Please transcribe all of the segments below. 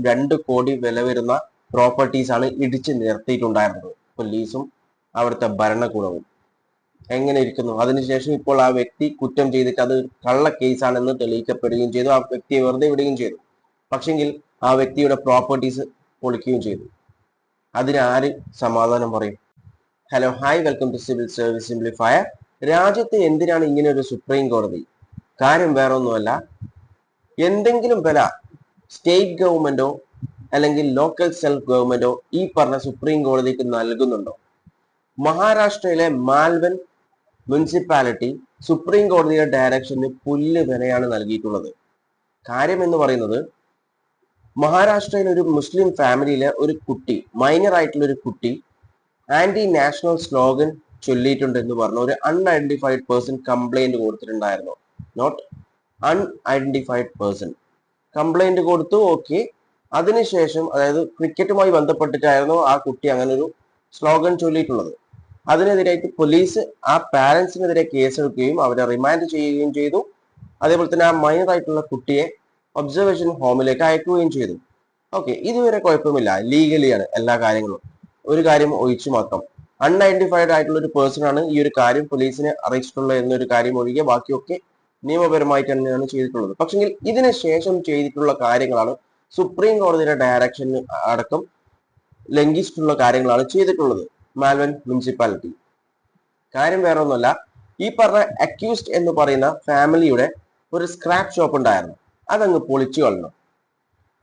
2 കോടി വില വരുന്ന പ്രോപ്പർട്ടീസ് ആണ് ഇടിച്ചു നിർത്തിയിട്ടുണ്ടായിരുന്നത് പോലീസും അവിടുത്തെ ഭരണകൂടവും. എങ്ങനെ ഇരിക്കുന്നു? അതിനുശേഷം ഇപ്പോൾ ആ വ്യക്തി കുറ്റം ചെയ്തിട്ട് അത് കള്ള കേസാണെന്ന് തെളിയിക്കപ്പെടുകയും ചെയ്തു. ആ വ്യക്തിയെ വെറുതെ വിടുകയും ചെയ്തു. പക്ഷെങ്കിൽ ആ വ്യക്തിയുടെ പ്രോപ്പർട്ടീസ് പൊളിക്കുകയും ചെയ്തു. അതിന് ആര് സമാധാനം പറയും? Hello, hi, welcome to civil service simplifier. രാജ്യത്ത് എന്തിനാണ് ഇങ്ങനെ ഒരു സുപ്രീം കോടതി? കാര്യം വേറെ ഒന്നുമല്ല, എന്തെങ്കിലും വില സ്റ്റേറ്റ് ഗവൺമെന്റോ അല്ലെങ്കിൽ ലോക്കൽ സെൽഫ് ഗവൺമെന്റോ ഈ പറഞ്ഞ സുപ്രീം കോടതിക്ക് നൽകുന്നുണ്ടോ? മഹാരാഷ്ട്രയിലെ മാൽവൻ മുനിസിപ്പാലിറ്റി സുപ്രീം കോടതിയുടെ ഡയറക്ഷന് പുല്ല് വിലയാണ് നൽകിയിട്ടുള്ളത്. കാര്യം എന്ന് പറയുന്നത്, മഹാരാഷ്ട്രയിൽ ഒരു മുസ്ലിം ഫാമിലിയിലെ ഒരു കുട്ടി, മൈനർ ആയിട്ടുള്ള ഒരു കുട്ടി ആന്റി നാഷണൽ സ്ലോഗൻ ചൊല്ലിയിട്ടുണ്ട് എന്ന് പറഞ്ഞ ഒരു അൺഐഡന്റിഫൈഡ് പേഴ്സൺ കംപ്ലൈന്റ് കൊടുത്തിട്ടുണ്ടായിരുന്നു. നോട്ട് അൺഐഡന്റിഫൈഡ് പേഴ്സൺ കംപ്ലൈന്റ് കൊടുത്തു. ഓക്കെ, അതിനുശേഷം അതായത് ക്രിക്കറ്റുമായി ബന്ധപ്പെട്ടിട്ടായിരുന്നു ആ കുട്ടി അങ്ങനെ ഒരു സ്ലോഗൻ ചൊല്ലിയിട്ടുള്ളത്. അതിനെതിരായിട്ട് പോലീസ് ആ പാരന്റ്സിനെതിരെ കേസെടുക്കുകയും അവരെ റിമാൻഡ് ചെയ്യുകയും ചെയ്തു. അതേപോലെ തന്നെ ആ മൈനർ ആയിട്ടുള്ള കുട്ടിയെ ഒബ്സർവേഷൻ ഹോമിലേക്ക് അയക്കുകയും ചെയ്തു. ഓക്കെ, ഇതുവരെ കുഴപ്പമില്ല, ലീഗലിയാണ് എല്ലാ കാര്യങ്ങളും. ഒരു കാര്യം ഒഴിച്ചു മാത്രം, അൺഐഡന്റിഫൈഡ് ആയിട്ടുള്ള ഒരു പേഴ്സൺ ആണ് ഈ ഒരു കാര്യം പോലീസിനെ അറിയിച്ചിട്ടുള്ളത് എന്നൊരു കാര്യം ഒഴികെ ബാക്കിയൊക്കെ നിയമപരമായിട്ട് തന്നെയാണ് ചെയ്തിട്ടുള്ളത്. പക്ഷെങ്കിൽ ഇതിന് ശേഷം ചെയ്തിട്ടുള്ള കാര്യങ്ങളാണ് സുപ്രീം കോടതിയുടെ ഡയറക്ഷൻ അടക്കം ലംഘിച്ചിട്ടുള്ള കാര്യങ്ങളാണ് ചെയ്തിട്ടുള്ളത് മാൽവൻ മുനിസിപ്പാലിറ്റി. കാര്യം വേറെ ഒന്നുമല്ല, ഈ പറഞ്ഞ അക്യൂസ്ഡ് എന്ന് പറയുന്ന ഫാമിലിയുടെ ഒരു സ്ക്രാപ്പ് ഷോപ്പ് ഉണ്ടായിരുന്നു, അതങ്ങ് പൊളിച്ചു കളഞ്ഞു.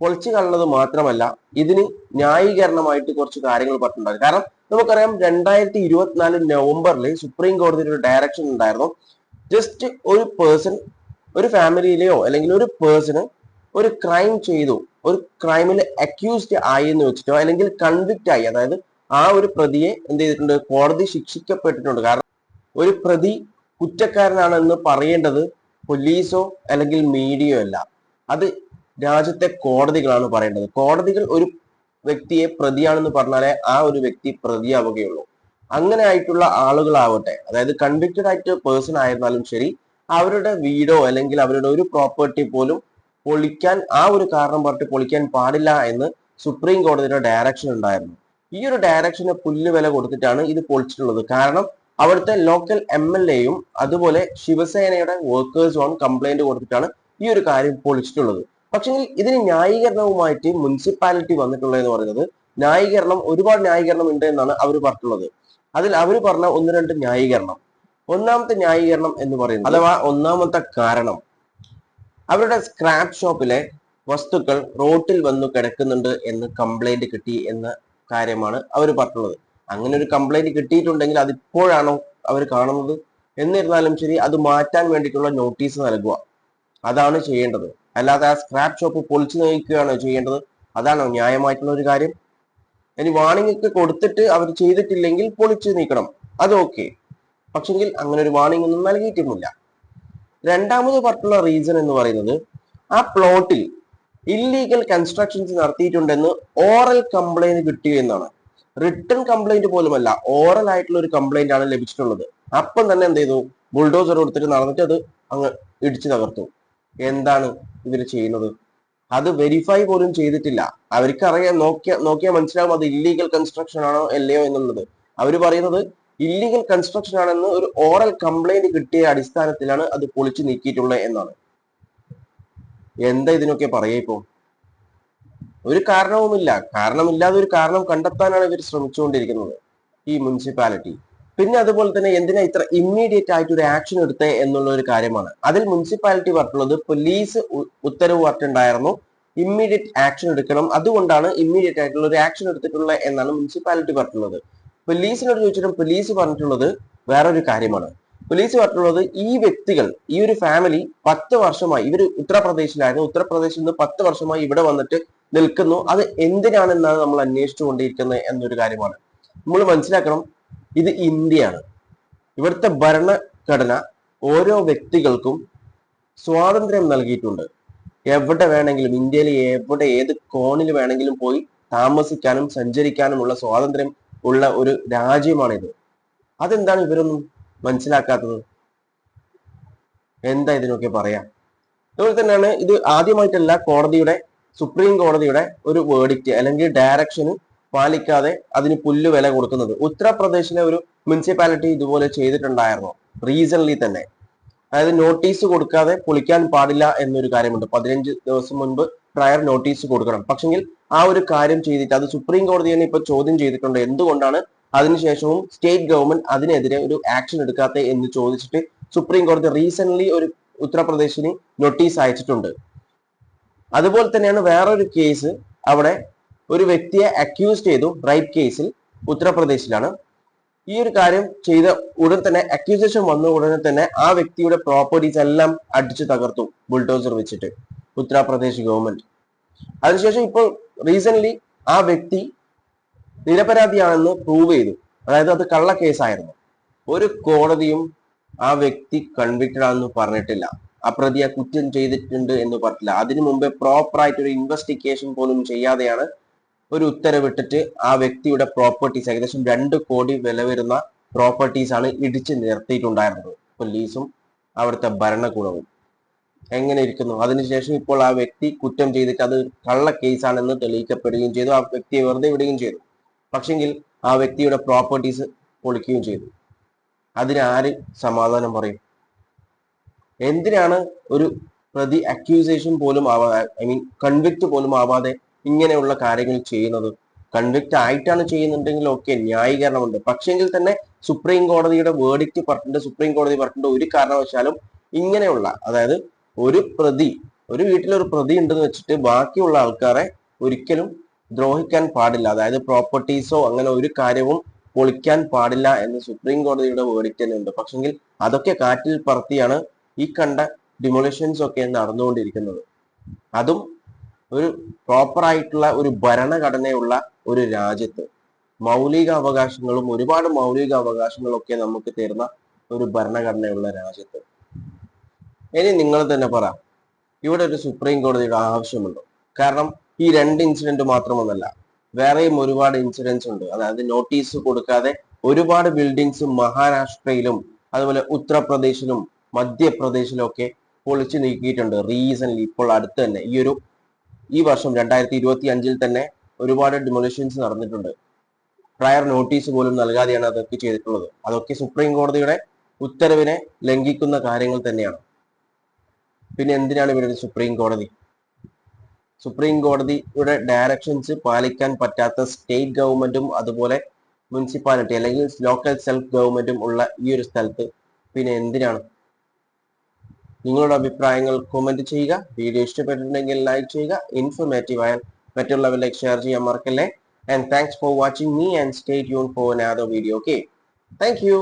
പൊളിച്ചു കളഞ്ഞത് മാത്രമല്ല, ഇതിന് ന്യായീകരണമായിട്ട് കുറച്ച് കാര്യങ്ങൾ പറഞ്ഞിട്ടുണ്ടായിരുന്നു. കാരണം നമുക്കറിയാം, 2024 നവംബറിൽ സുപ്രീം കോടതിയുടെ ഒരു ഡയറക്ഷൻ ഉണ്ടായിരുന്നു. ജസ്റ്റ് ഒരു പേഴ്സൺ, ഒരു ഫാമിലിയിലെയോ അല്ലെങ്കിൽ ഒരു പേഴ്സണ് ഒരു ക്രൈം ചെയ്തു, ഒരു ക്രൈമിൽ അക്യൂസ്ഡ് ആയി എന്ന് വെച്ചിട്ടോ അല്ലെങ്കിൽ കൺവിക്റ്റ് ആയി, അതായത് ആ ഒരു പ്രതിയെ എന്ത് ചെയ്തിട്ടുണ്ട്, കോടതി ശിക്ഷിക്കപ്പെട്ടിട്ടുണ്ട്. കാരണം ഒരു പ്രതി കുറ്റക്കാരനാണെന്ന് പറയേണ്ടത് പോലീസോ അല്ലെങ്കിൽ മീഡിയയോ അല്ല, അത് രാജ്യത്തെ കോടതികളാണ് പറയേണ്ടത്. കോടതികൾ ഒരു വ്യക്തിയെ പ്രതിയാണെന്ന് പറഞ്ഞാലേ ആ ഒരു വ്യക്തി പ്രതിയാവുകയുള്ളൂ. അങ്ങനെ ആയിട്ടുള്ള ആളുകളാവട്ടെ, അതായത് കൺവിക്റ്റഡ് ആയിട്ട് പേഴ്സൺ ആയിരുന്നാലും ശരി, അവരുടെ വീടോ അല്ലെങ്കിൽ അവരുടെ ഒരു പ്രോപ്പർട്ടി പോലും പൊളിക്കാൻ, ആ ഒരു കാരണം പറഞ്ഞിട്ട് പൊളിക്കാൻ പാടില്ല എന്ന് സുപ്രീം കോടതിയുടെ ഡയറക്ഷൻ ഉണ്ടായിരുന്നു. ഈ ഒരു ഡയറക്ഷന് പുല്ല് വില കൊടുത്തിട്ടാണ് ഇത് പൊളിച്ചിട്ടുള്ളത്. കാരണം അവിടുത്തെ ലോക്കൽ MLA-യും അതുപോലെ ശിവസേനയുടെ വർക്കേഴ്സുമാണ് കംപ്ലൈന്റ് കൊടുത്തിട്ടാണ് ഈ ഒരു കാര്യം പൊളിച്ചിട്ടുള്ളത്. പക്ഷേ ഇതിന് ന്യായീകരണവുമായിട്ട് മുനിസിപ്പാലിറ്റി വന്നിട്ടുള്ളത് പറയുന്നത്, ഒരുപാട് ന്യായീകരണം ഉണ്ട് എന്നാണ് അവർ പറഞ്ഞിട്ടുള്ളത്. അതിൽ അവർ പറഞ്ഞ 1-2 ന്യായീകരണം. ഒന്നാമത്തെ ന്യായീകരണം എന്ന് പറയുന്നത്, അഥവാ ഒന്നാമത്തെ കാരണം, അവരുടെ സ്ക്രാപ്പ് ഷോപ്പിലെ വസ്തുക്കൾ റോട്ടിൽ വന്നു കിടക്കുന്നുണ്ട് എന്ന് കംപ്ലൈന്റ് കിട്ടി എന്ന കാര്യമാണ് അവർ പറഞ്ഞിട്ടുള്ളത്. അങ്ങനെ ഒരു കംപ്ലൈന്റ് കിട്ടിയിട്ടുണ്ടെങ്കിൽ അതിപ്പോഴാണോ അവർ കാണുന്നത്? എന്നിരുന്നാലും ശരി, അത് മാറ്റാൻ വേണ്ടിയിട്ടുള്ള നോട്ടീസ് നൽകുക, അതാണ് ചെയ്യേണ്ടത്. അല്ലാതെ ആ സ്ക്രാപ്പ് ഷോപ്പ് പൊളിച്ചു നീക്കുകയാണോ ചെയ്യേണ്ടത്? അതാണോ ന്യായമായിട്ടുള്ള ഒരു കാര്യം? ഇനി വാണിംഗ് ഒക്കെ കൊടുത്തിട്ട് അവർ ചെയ്തിട്ടില്ലെങ്കിൽ പൊളിച്ചു നീക്കണം, അത് ഓക്കെ. പക്ഷെങ്കിൽ അങ്ങനെ ഒരു വാണിംഗ് ഒന്നും നൽകിയിട്ടുമില്ല. രണ്ടാമത് പറഞ്ഞിട്ടുള്ള റീസൺ എന്ന് പറയുന്നത്, ആ പ്ലോട്ടിൽ ഇല്ലീഗൽ കൺസ്ട്രക്ഷൻസ് നടത്തിയിട്ടുണ്ടെന്ന് ഓറൽ കംപ്ലൈന്റ് കിട്ടിയ എന്നാണ്. റിട്ടൺ കംപ്ലൈന്റ് പോലുമല്ല, ഓറൽ ആയിട്ടുള്ള ഒരു കംപ്ലൈന്റ് ആണ് ലഭിച്ചിട്ടുള്ളത്. അപ്പം തന്നെ എന്ത് ചെയ്തു, ബുൾഡോസർ കൊടുത്തിട്ട് നടന്നിട്ട് അത് അങ്ങ് ഇടിച്ചു തകർത്തു. എന്താണ് ഇവർ ചെയ്യുന്നത്? അത് വെരിഫൈ പോലും ചെയ്തിട്ടില്ല. അവർക്കറിയാം, നോക്കിയാൽ മനസ്സിലാവും അത് ഇല്ലീഗൽ കൺസ്ട്രക്ഷൻ ആണോ അല്ലയോ എന്നുള്ളത്. അവർ പറയുന്നത് ഇല്ലീഗൽ കൺസ്ട്രക്ഷൻ ആണെന്ന് ഒരു ഓറൽ കംപ്ലൈന്റ് കിട്ടിയ അടിസ്ഥാനത്തിലാണ് അത് പൊളിച്ചു നീക്കിയിട്ടുള്ളത് എന്നാണ്. എന്താ ഇതിനൊക്കെ പറയാ? ഇപ്പോ ഒരു കാരണവുമില്ല. കാരണമില്ലാതെ ഒരു കാരണം കണ്ടെത്താനാണ് ഇവർ ശ്രമിച്ചുകൊണ്ടിരിക്കുന്നത്, ഈ മുനിസിപ്പാലിറ്റി. പിന്നെ അതുപോലെ തന്നെ എന്തിനാ ഇത്ര ഇമ്മീഡിയറ്റ് ആയിട്ട് ഒരു ആക്ഷൻ എടുത്തേ എന്നുള്ള ഒരു കാര്യമാണ്. അതിൽ മുനിസിപ്പാലിറ്റി പറഞ്ഞിട്ടുള്ളത്, പോലീസ് ഉത്തരവ് പറഞ്ഞിട്ടുണ്ടായിരുന്നു ഇമ്മീഡിയറ്റ് ആക്ഷൻ എടുക്കണം, അതുകൊണ്ടാണ് ഇമ്മീഡിയറ്റ് ആയിട്ടുള്ള ഒരു ആക്ഷൻ എടുത്തിട്ടുള്ളത് എന്നാണ് മുനിസിപ്പാലിറ്റി പറഞ്ഞിട്ടുള്ളത്. പോലീസിനോട് ചോദിച്ചിട്ടും പോലീസ് പറഞ്ഞിട്ടുള്ളത് വേറൊരു കാര്യമാണ്. പോലീസ് പറഞ്ഞിട്ടുള്ളത്, ഈ വ്യക്തികൾ, ഈ ഒരു ഫാമിലി 10 വർഷമായി, ഇവർ ഉത്തർപ്രദേശിലായിരുന്നു, ഉത്തർപ്രദേശിൽ നിന്ന് 10 വർഷമായി ഇവിടെ വന്നിട്ട് നിൽക്കുന്നു, അത് എന്തിനാണെന്നാണ് നമ്മൾ അന്വേഷിച്ചു കൊണ്ടിരിക്കുന്നത് എന്നൊരു കാര്യമാണ്. നമ്മൾ മനസ്സിലാക്കണം, ഇത് ഇന്ത്യയാണ്. ഇവിടുത്തെ ഭരണഘടന ഓരോ വ്യക്തികൾക്കും സ്വാതന്ത്ര്യം നൽകിയിട്ടുണ്ട്. എവിടെ വേണമെങ്കിലും, ഇന്ത്യയിൽ എവിടെ ഏത് കോണിൽ വേണമെങ്കിലും പോയി താമസിക്കാനും സഞ്ചരിക്കാനുമുള്ള സ്വാതന്ത്ര്യം ഉള്ള ഒരു രാജ്യമാണിത്. അതെന്താണ് ഇവരൊന്നും മനസ്സിലാക്കാത്തത്? എന്താ ഇതിനൊക്കെ പറയാം? അതുപോലെ തന്നെയാണ്, ഇത് ആദ്യമായിട്ടല്ല കോടതിയുടെ സുപ്രീം കോടതിയുടെ ഒരു വേർഡിക്റ്റ് അല്ലെങ്കിൽ ഡയറക്ഷന് പാലിക്കാതെ അതിന് പുല്ല് വില കൊടുക്കുന്നത്. ഉത്തർപ്രദേശിലെ ഒരു മുനിസിപ്പാലിറ്റി ഇതുപോലെ ചെയ്തിട്ടുണ്ടായിരുന്നു റീസൺലി തന്നെ. അതായത് നോട്ടീസ് കൊടുക്കാതെ പൊളിക്കാൻ പാടില്ല എന്നൊരു കാര്യമുണ്ട്. 15 ദിവസം മുൻപ് പ്രയർ നോട്ടീസ് കൊടുക്കണം. പക്ഷെങ്കിൽ ആ ഒരു കാര്യം ചെയ്തിട്ട് അത് സുപ്രീം കോടതി തന്നെ ഇപ്പൊ ചോദ്യം ചെയ്തിട്ടുണ്ട്. എന്തുകൊണ്ടാണ് അതിനുശേഷവും സ്റ്റേറ്റ് ഗവൺമെന്റ് അതിനെതിരെ ഒരു ആക്ഷൻ എടുക്കാത്ത എന്ന് ചോദിച്ചിട്ട് സുപ്രീം കോടതി റീസെന്റ് ഒരു ഉത്തർപ്രദേശിന് നോട്ടീസ് അയച്ചിട്ടുണ്ട്. അതുപോലെ തന്നെയാണ് വേറൊരു കേസ്. അവിടെ ഒരു വ്യക്തിയെ അക്യൂസ് ചെയ്തു റേപ്പ് കേസിൽ, ഉത്തർപ്രദേശിലാണ്. ഈ ഒരു കാര്യം ചെയ്ത ഉടൻ തന്നെ അക്യൂസേഷൻ വന്ന ഉടനെ തന്നെ ആ വ്യക്തിയുടെ പ്രോപ്പർട്ടീസ് എല്ലാം അടിച്ചു തകർത്തു ബുൾഡോസർ വെച്ചിട്ട് ഉത്തർപ്രദേശ് ഗവൺമെന്റ്. അതിനുശേഷം ഇപ്പോൾ റീസെന്റ് ആ വ്യക്തി നിരപരാധിയാണെന്ന് പ്രൂവ് ചെയ്തു. അതായത് അത് കള്ള കേസായിരുന്നു. ഒരു കോടതിയും ആ വ്യക്തി കൺവിക്റ്റഡ് ആണെന്ന് പറഞ്ഞിട്ടില്ല, ആ പ്രതിയെ കുറ്റം ചെയ്തിട്ടുണ്ട് എന്ന് പറഞ്ഞില്ല. അതിനു മുമ്പേ പ്രോപ്പർ ആയിട്ട് ഒരു ഇൻവെസ്റ്റിഗേഷൻ പോലും ചെയ്യാതെയാണ് ഒരു ഉത്തരവിട്ടിട്ട് ആ വ്യക്തിയുടെ പ്രോപ്പർട്ടീസ് ഏകദേശം 2 കോടി വില വരുന്ന പ്രോപ്പർട്ടീസ് ആണ് ഇടിച്ചു നിർത്തിയിട്ടുണ്ടായിരുന്നത്. പോലീസും അവിടുത്തെ ഭരണകൂടവും എങ്ങനെ ഇരിക്കുന്നു. അതിനുശേഷം ഇപ്പോൾ ആ വ്യക്തി കുറ്റം ചെയ്തിട്ട് അത് കള്ള കേസാണെന്ന് തെളിയിക്കപ്പെടുകയും ചെയ്തു. ആ വ്യക്തിയെ വെറുതെ വിടുകയും ചെയ്തു. പക്ഷെങ്കിൽ ആ വ്യക്തിയുടെ പ്രോപ്പർട്ടീസ് പൊളിക്കുകയും ചെയ്തു. അതിനാര് സമാധാനം പറയും? എന്തിനാണ് ഒരു പ്രതി അക്യൂസേഷൻ പോലും ആവാതെ, ഐ മീൻ കൺവിക്ട് പോലും ആവാതെ ഇങ്ങനെയുള്ള കാര്യങ്ങൾ ചെയ്യുന്നത്? കൺവിക്ട് ആയിട്ടാണ് ചെയ്യുന്നുണ്ടെങ്കിൽ ഓക്കെ, ന്യായീകരണമുണ്ട്. പക്ഷെങ്കിൽ തന്നെ സുപ്രീം കോടതിയുടെ വേർഡിക്റ്റ് പറഞ്ഞിട്ടുണ്ട്. സുപ്രീം കോടതി പറഞ്ഞിട്ടുണ്ട് ഒരു കാരണവശാലും ഇങ്ങനെയുള്ള, അതായത് ഒരു പ്രതി, ഒരു വീട്ടിലൊരു പ്രതി ഉണ്ടെന്ന് വെച്ചിട്ട് ബാക്കിയുള്ള ആൾക്കാരെ ഒരിക്കലും ദ്രോഹിക്കാൻ പാടില്ല. അതായത് പ്രോപ്പർട്ടീസോ അങ്ങനെ ഒരു കാര്യവും പൊളിക്കാൻ പാടില്ല എന്ന് സുപ്രീം കോടതിയുടെ വേർഡിക്റ്റ് തന്നെ ഉണ്ട്. പക്ഷെങ്കിൽ അതൊക്കെ കാറ്റിൽ പറത്തിയാണ് ഈ കണ്ട ഡിമോളിഷൻസ് ഒക്കെ നടന്നുകൊണ്ടിരിക്കുന്നത്. അതും ഒരു പ്രോപ്പർ ആയിട്ടുള്ള ഒരു ഭരണഘടനയുള്ള ഒരു രാജ്യത്ത്, മൗലിക അവകാശങ്ങളും ഒരുപാട് മൗലിക അവകാശങ്ങളൊക്കെ നമുക്ക് തരുന്ന ഒരു ഭരണഘടനയുള്ള രാജ്യത്ത്. ഇനി നിങ്ങൾ തന്നെ പറ, ഇവിടെ ഒരു സുപ്രീം കോടതിയുടെ ആവശ്യമുണ്ടോ? കാരണം ഈ 2 ഇൻസിഡന്റ് മാത്രമൊന്നല്ല, വേറെയും ഒരുപാട് ഇൻസിഡൻസ് ഉണ്ട്. അതായത് നോട്ടീസ് കൊടുക്കാതെ ഒരുപാട് ബിൽഡിങ്സ് മഹാരാഷ്ട്രയിലും അതുപോലെ ഉത്തർപ്രദേശിലും മധ്യപ്രദേശിലും ഒക്കെ പൊളിച്ചു നീക്കിയിട്ടുണ്ട്. റീസെന്റ് ഇപ്പോൾ അടുത്ത് തന്നെ ഈ വർഷം 2025 തന്നെ ഒരുപാട് ഡിമോളിഷൻസ് നടന്നിട്ടുണ്ട്. പ്രയർ നോട്ടീസ് പോലും നൽകാതെയാണ് അതൊക്കെ ചെയ്തിട്ടുള്ളത്. അതൊക്കെ സുപ്രീം കോടതിയുടെ ഉത്തരവിനെ ലംഘിക്കുന്ന കാര്യങ്ങൾ തന്നെയാണ്. പിന്നെ എന്തിനാണ് ഇവിടെ സുപ്രീം കോടതി? സുപ്രീം കോടതിയുടെ ഡയറക്ഷൻസ് പാലിക്കാൻ പറ്റാത്ത സ്റ്റേറ്റ് ഗവൺമെന്റും അതുപോലെ മുനിസിപ്പാലിറ്റി അല്ലെങ്കിൽ ലോക്കൽ സെൽഫ് ഗവൺമെന്റും ഉള്ള ഈ ഒരു സ്ഥലത്ത് പിന്നെ എന്തിനാണ്? നിങ്ങളുടെ അഭിപ്രായങ്ങൾ കമന്റ് ചെയ്യുക. വീഡിയോ ഇഷ്ടപ്പെട്ടിട്ടുണ്ടെങ്കിൽ ലൈക്ക് ചെയ്യുക. ഇൻഫോർമേറ്റീവ് ആയാൽ മറ്റുള്ളവരിലേക്ക് ഷെയർ ചെയ്യാൻ മറക്കല്ലേ. And thanks for watching me and stay tuned for another video. Okay, thank you.